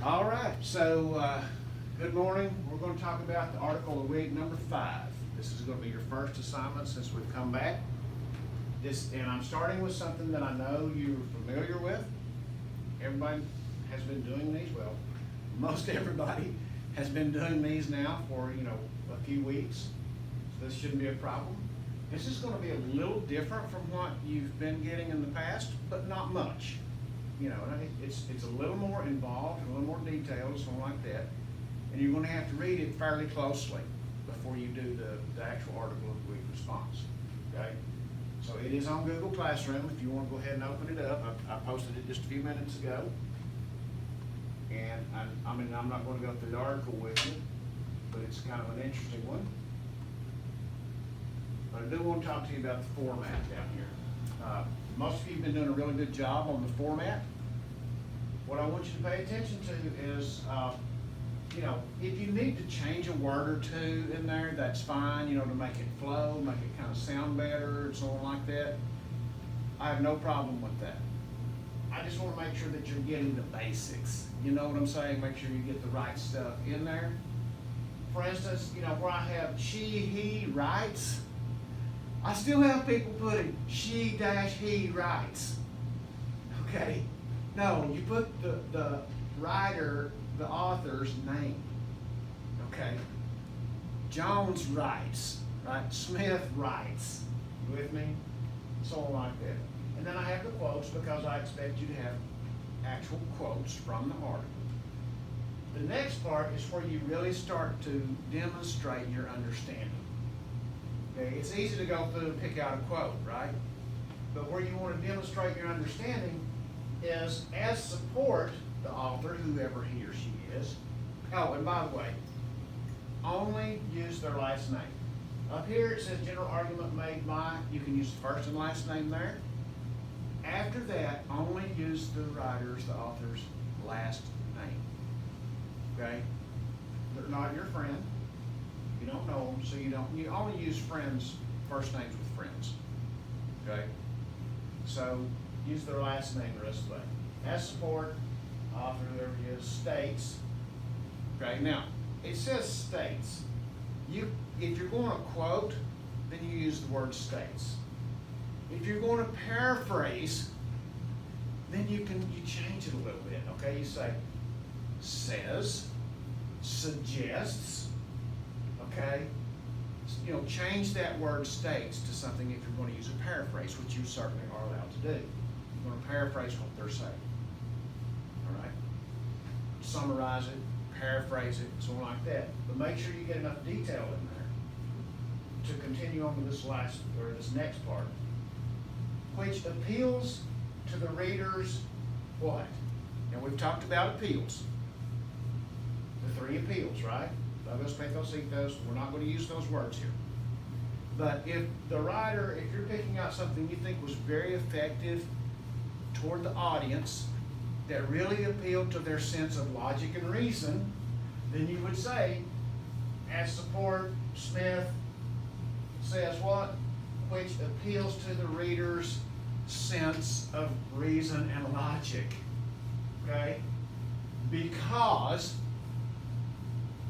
All right, so good morning. We're going to talk about the article of week number 5. This is going to be your first assignment since we've come back. And I'm starting with something that I know you're familiar with. Everybody has been doing these. Well, most everybody has been doing these now for a few weeks. So this shouldn't be a problem. This is going to be a little different from what you've been getting in the past, but not much. It's a little more involved, a little more detailed, something like that. And you're going to have to read it fairly closely before you do the actual article of the week response. Okay? So it is on Google Classroom if you want to go ahead and open it up. I posted it just a few minutes ago. And I'm not going to go through the article with you, but it's kind of an interesting one. But I do want to talk to you about the format down here. Most of you have been doing a really good job on the format. What I want you to pay attention to is, if you need to change a word or two in there, that's fine, to make it flow, make it kind of sound better, and so on like that. I have no problem with that. I just want to make sure that you're getting the basics. You know what I'm saying? Make sure you get the right stuff in there. For instance, where I have she, he writes, I still have people putting she-he writes. Okay? No, you put the writer, the author's name. Okay? Jones writes, right? Smith writes. You with me? So on like that. And then I have the quotes because I expect you to have actual quotes from the article. The next part is where you really start to demonstrate your understanding. Okay, it's easy to go through and pick out a quote, right? But where you want to demonstrate your understanding is as support the author, whoever he or she is. Oh, and by the way, only use their last name. Up here it says general argument made by, you can use the first and last name there. After that, only use the writer's, the author's last name. Okay? They're not your friend. You don't know them, so you only use friends, first names with friends. Okay? So use their last name the rest of the way. As support, author, whoever it is, states. Okay, now it says states. If you're going to quote, then you use the word states. If you're going to paraphrase, then you change it a little bit. Okay, you say says, suggests. Okay, change that word states to something if you're going to use a paraphrase, which you certainly are allowed to do. You're going to paraphrase what they're saying. All right, summarize it, paraphrase it, so on like that. But make sure you get enough detail in there to continue on with this next part, which appeals to the reader's what? And we've talked about appeals. The 3 appeals, right? Logos, pathos, ethos. We're not going to use those words here. But if you're picking out something you think was very effective toward the audience, that really appealed to their sense of logic and reason, then you would say, as support, Smith says what? Which appeals to the reader's sense of reason and logic. Okay? Because,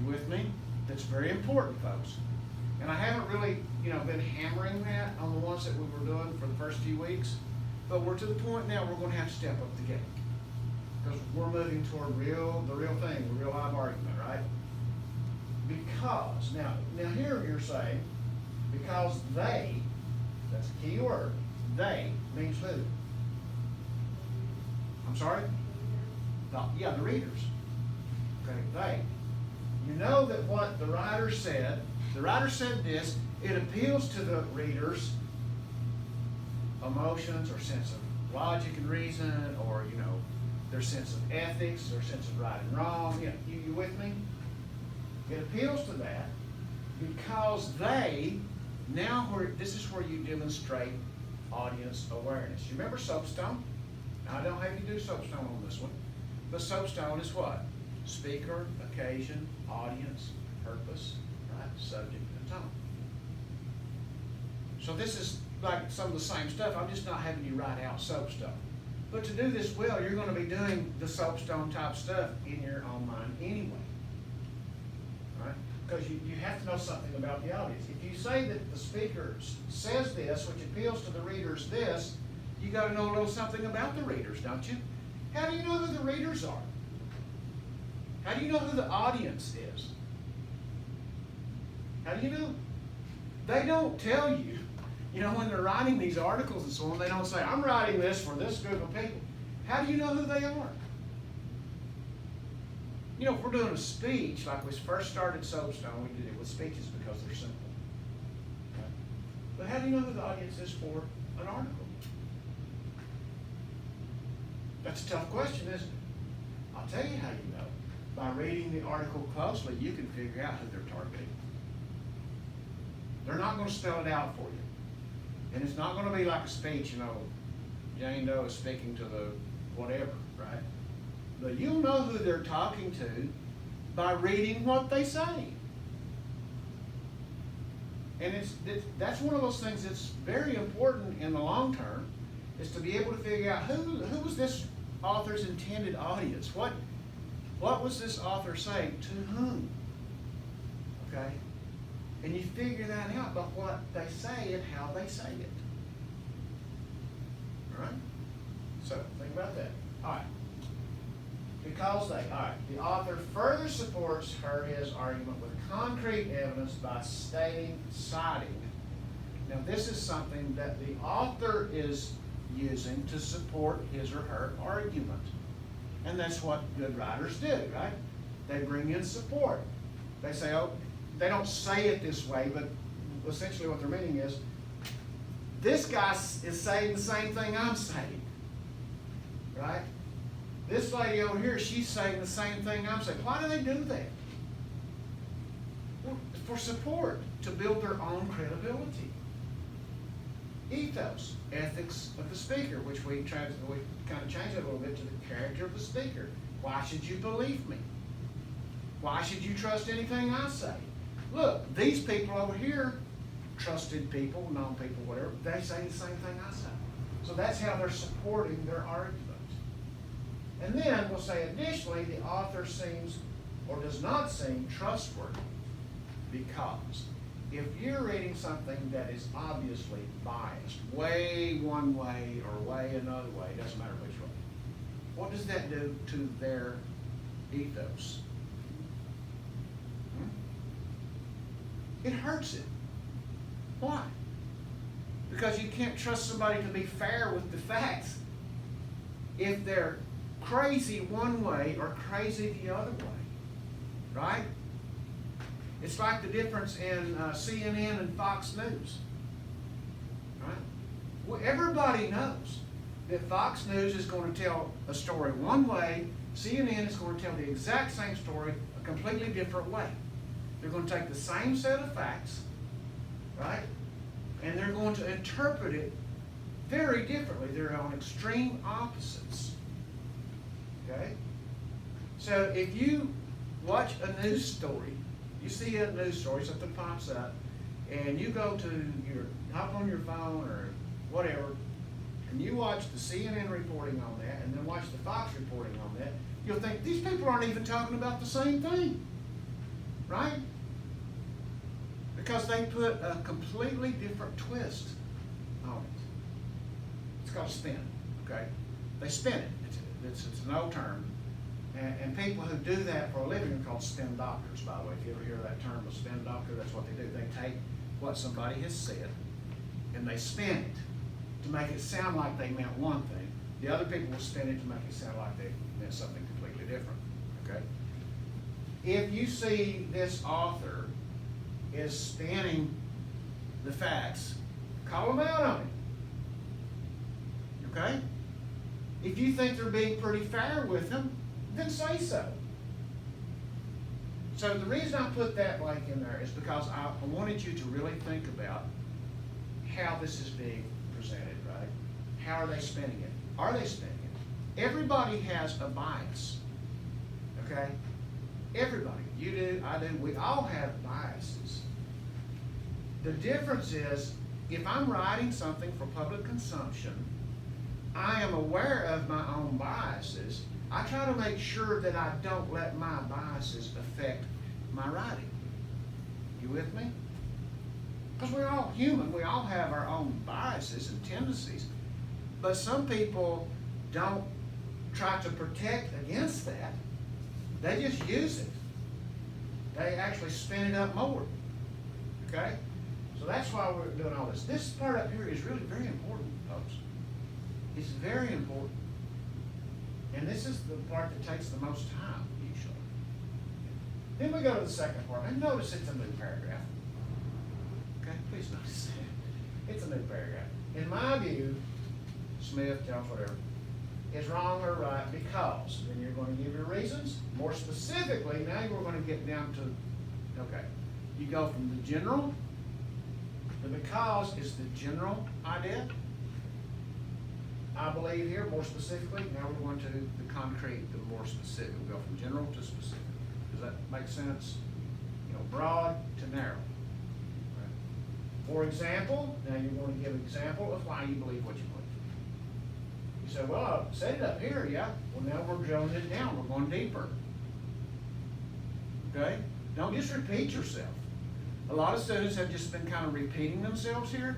you with me? That's very important, folks. And I haven't really, been hammering that on the ones that we were doing for the first few weeks. But we're to the point now we're going to have to step up the game. Because we're moving toward the real thing, the real live argument, right? Because, now here you're saying, because they, that's a key word, they means who? I'm sorry? The readers. Okay, they. You know that what the writer said this, it appeals to the reader's emotions or sense of logic and reason, or, their sense of ethics, their sense of right and wrong. You with me? It appeals to that because this is where you demonstrate audience awareness. You remember soapstone? Now, I don't have you do soapstone on this one, but soapstone is what? Speaker, occasion, audience, purpose, right? Subject, and tone. So this is like some of the same stuff. I'm just not having you write out soapstone. But to do this well, you're going to be doing the soapstone type stuff in your own mind anyway. Right? Because you have to know something about the audience. If you say that the speaker says this, which appeals to the readers this, you got to know a little something about the readers, don't you? How do you know who the readers are? How do you know who the audience is? How do you know? They don't tell you. You know, when they're writing these articles and so on, they don't say, I'm writing this for this group of people. How do you know who they are? You know, if we're doing a speech, like we first started Soapstone, we did it with speeches because they're simple. Okay? But how do you know who the audience is for an article? That's a tough question, isn't it? I'll tell you how you know. By reading the article closely, you can figure out who they're targeting. They're not going to spell it out for you. And it's not going to be like a speech, you know, Jane Doe is speaking to the whatever, right? But you'll know who they're talking to by reading what they say. And that's one of those things that's very important in the long term, is to be able to figure out who was this author's intended audience? What was this author saying to whom? Okay? And you figure that out by what they say and how they say it. All right? So, think about that. All right. Because the author further supports his argument with concrete evidence by citing. Now, this is something that the author is using to support his or her argument. And that's what good writers do, right? They bring in support. They say, oh, they don't say it this way, but essentially what they're meaning is, this guy is saying the same thing I'm saying, right? This lady over here, she's saying the same thing I'm saying. Why do they do that? Well, for support, to build their own credibility. Ethos, ethics of the speaker, which we kind of change it a little bit to the character of the speaker. Why should you believe me? Why should you trust anything I say? Look, these people over here, trusted people, known people, whatever, they say the same thing I say. So that's how they're supporting their argument. And then we'll say additionally, the author seems or does not seem trustworthy, because if you're reading something that is obviously biased, way one way or way another way, it doesn't matter which way, what does that do to their ethos? It hurts it. Why? Because you can't trust somebody to be fair with the facts if they're crazy one way or crazy the other way, right? It's like the difference in CNN and Fox News, right? Well, everybody knows that Fox News is going to tell a story one way, CNN is going to tell the exact same story a completely different way. They're going to take the same set of facts, right? And they're going to interpret it very differently. They're on extreme opposites. Okay? So if you watch a news story, you see a news story, something pops up, and you go to hop on your phone or whatever, and you watch the CNN reporting on that, and then watch the Fox reporting on that, you'll think, these people aren't even talking about the same thing. Right? Because they put a completely different twist on it. It's called spin, okay? They spin it. It's an old term. And people who do that for a living are called spin doctors, by the way. If you ever hear that term, a spin doctor, that's what they do. They take what somebody has said and they spin it to make it sound like they meant one thing. The other people will spin it to make it sound like they meant something completely different, okay? If you see this author is spinning the facts, call them out on it. Okay? If you think they're being pretty fair with them, then say so. So the reason I put that blank in there is because I wanted you to really think about how this is being presented, right? How are they spinning it? Are they spinning it? Everybody has a bias. Okay? Everybody. You do, I do, we all have biases. The difference is, if I'm writing something for public consumption, I am aware of my own biases. I try to make sure that I don't let my biases affect my writing. You with me? Because we're all human. We all have our own biases and tendencies. But some people don't try to protect against that. They just use it. They actually spin it up more. Okay? So that's why we're doing all this. This part up here is really very important, folks. It's very important. And this is the part that takes the most time, usually. Then we go to the second part. And notice it's a new paragraph. Okay? Please notice that. It's a new paragraph. In my view, Smith, Jones, whatever, is wrong or right because. Then you're going to give your reasons. More specifically, now we're going to get down to, okay, you go from the general. The because is the general idea. I believe here, more specifically, now we're going to the concrete, the more specific. We go from general to specific. Does that make sense? You know, broad to narrow. Right. For example, now you're going to give an example of why you believe what you believe. You say, well, I said it up here, yeah. Well, now we're drilling it down. We're going deeper. Okay? Don't just repeat yourself. A lot of students have just been kind of repeating themselves here.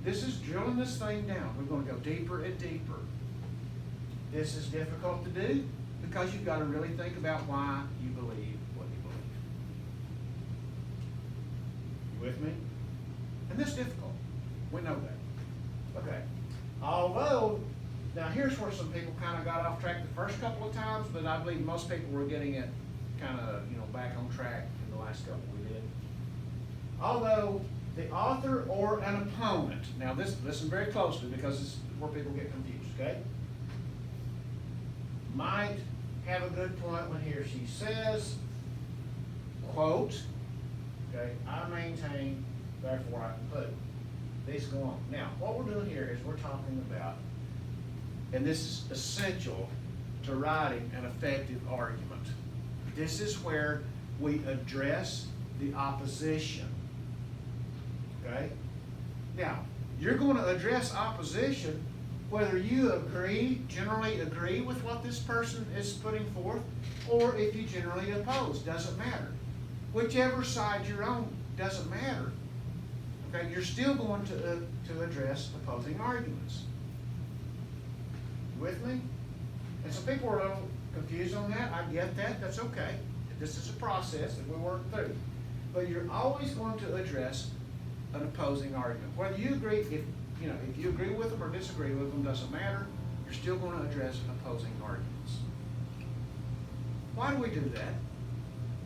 This is drilling this thing down. We're going to go deeper and deeper. This is difficult to do because you've got to really think about why you believe what you believe. You with me? And that's difficult. We know that. Okay. Although, now here's where some people kind of got off track the first couple of times, but I believe most people were getting it kind of, back on track in the last couple we did. Although the author or an opponent, now listen very closely because it's where people get confused, okay? Might have a good point when he or she says, quote, okay, I maintain, therefore I conclude. These go on. Now, what we're doing here is we're talking about, and this is essential to writing an effective argument. This is where we address the opposition. Okay? Now, you're going to address opposition whether you generally agree with what this person is putting forth, or if you generally oppose. Doesn't matter. Whichever side you're on, doesn't matter. Okay? You're still going to address opposing arguments. You with me? And some people are a little confused on that. I get that. That's okay. This is a process that we work through. But you're always going to address an opposing argument. Whether you agree, if you agree with them or disagree with them, doesn't matter. You're still going to address opposing arguments. Why do we do that?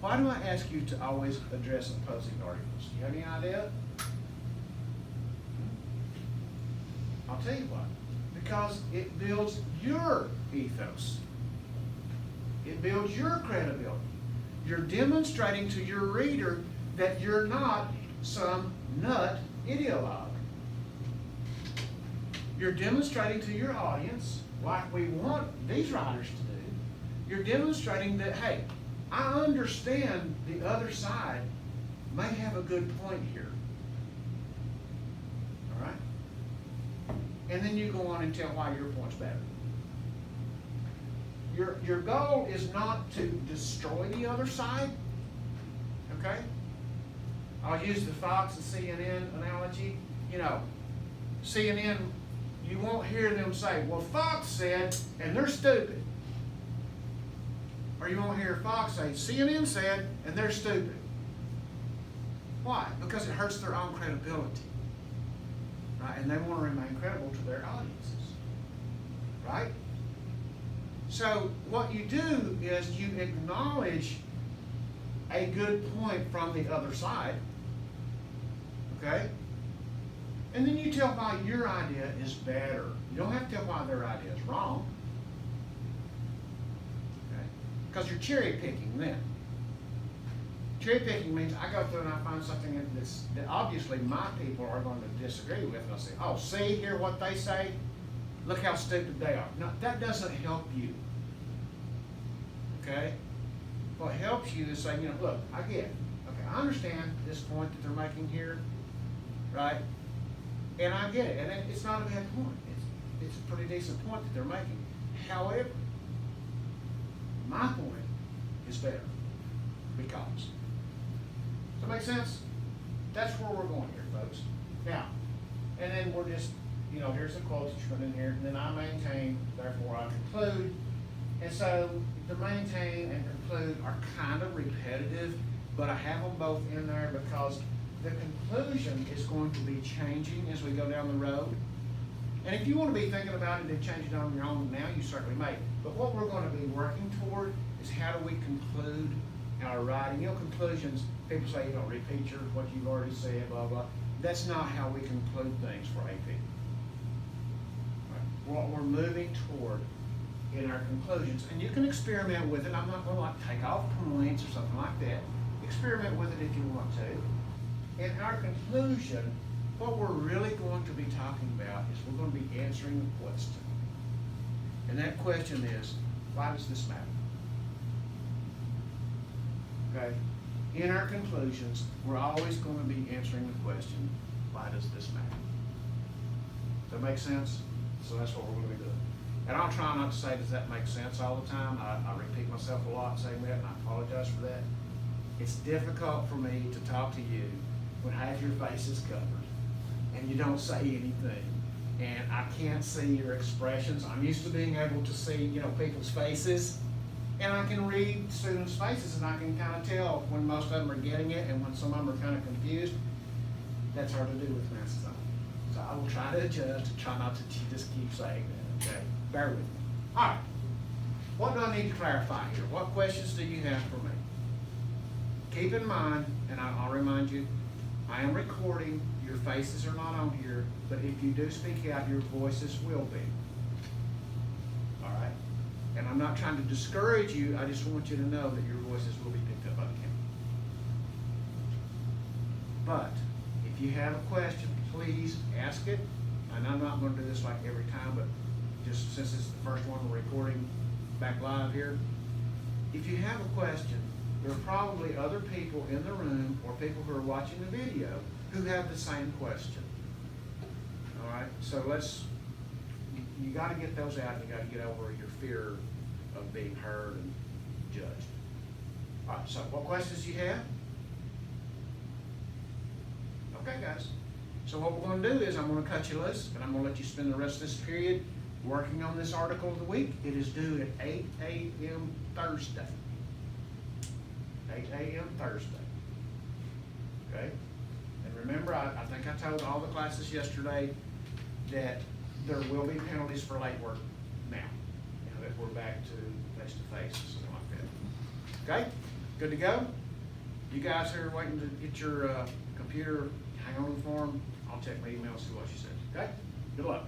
Why do I ask you to always address opposing arguments? Do you have any idea? I'll tell you why. Because it builds your ethos. It builds your credibility. You're demonstrating to your reader that you're not some nut ideologue. You're demonstrating to your audience, like we want these writers to do, you're demonstrating that, hey, I understand the other side may have a good point here. All right? And then you go on and tell why your point's better. Your goal is not to destroy the other side, okay? I'll use the Fox and CNN analogy. CNN, you won't hear them say, well, Fox said, and they're stupid. Or you won't hear Fox say, CNN said, and they're stupid. Why? Because it hurts their own credibility. Right? And they want to remain credible to their audiences. Right? So what you do is you acknowledge a good point from the other side, okay? And then you tell why your idea is better. You don't have to tell why their idea is wrong, okay? Because you're cherry picking then. Cherry picking means I go through and I find something that obviously my people are going to disagree with, and I'll say, oh, see, hear what they say? Look how stupid they are. No, that doesn't help you. Okay? What helps you is say, look, I get it. Okay, I understand this point that they're making here, right? And I get it. And it's not a bad point. it's a pretty decent point that they're making. However, my point is better because. Does that make sense? That's where we're going here, folks. Now, and then we're just, here's the quote that you put in here, and then I maintain, therefore I conclude. And so the maintain and conclude are kind of repetitive, but I have them both in there because the conclusion is going to be changing as we go down the road. And if you want to be thinking about it and change it on your own now, you certainly may. But what we're going to be working toward is how do we conclude our writing. Conclusions, people say, repeat what you've already said, blah, blah. That's not how we conclude things for AP. What we're moving toward in our conclusions, and you can experiment with it. I'm not going to take off points or something like that. Experiment with it if you want to. In our conclusion, what we're really going to be talking about is we're going to be answering the question. And that question is, why does this matter? Okay? In our conclusions, we're always going to be answering the question, why does this matter? Does that make sense? So that's what we're going to be doing. And I'll try not to say, does that make sense all the time? I repeat myself a lot saying that, and I apologize for that. It's difficult for me to talk to you when half your face is covered and you don't say anything. And I can't see your expressions. I'm used to being able to see, people's faces. And I can read students' faces, and I can kind of tell when most of them are getting it and when some of them are kind of confused. That's hard to do with glasses on. So I will try to adjust and try not to just keep saying that, okay? Bear with me. All right. What do I need to clarify here? What questions do you have for me? Keep in mind, and I'll remind you, I am recording. Your faces are not on here, but if you do speak out, your voices will be. All right? And I'm not trying to discourage you. I just want you to know that your voices will be picked up by the camera. But if you have a question, please ask it. And I'm not going to do this like every time, but just since it's the first one we're recording back live here. If you have a question, there are probably other people in the room or people who are watching the video who have the same question. All right? So you got to get those out. You got to get over your fear of being heard and judged. All right, so what questions do you have? Okay, guys. So what we're going to do is I'm going to cut you loose, and I'm going to let you spend the rest of this period working on this article of the week. It is due at 8 a.m. Thursday. 8 a.m. Thursday. Okay? And remember, I think I told all the classes yesterday that there will be penalties for late work now. That we're back to face-to-face and something like that. Okay? Good to go? You guys who are waiting to get your computer, hang on to the form. I'll check my email and see what she says. Okay? Good luck.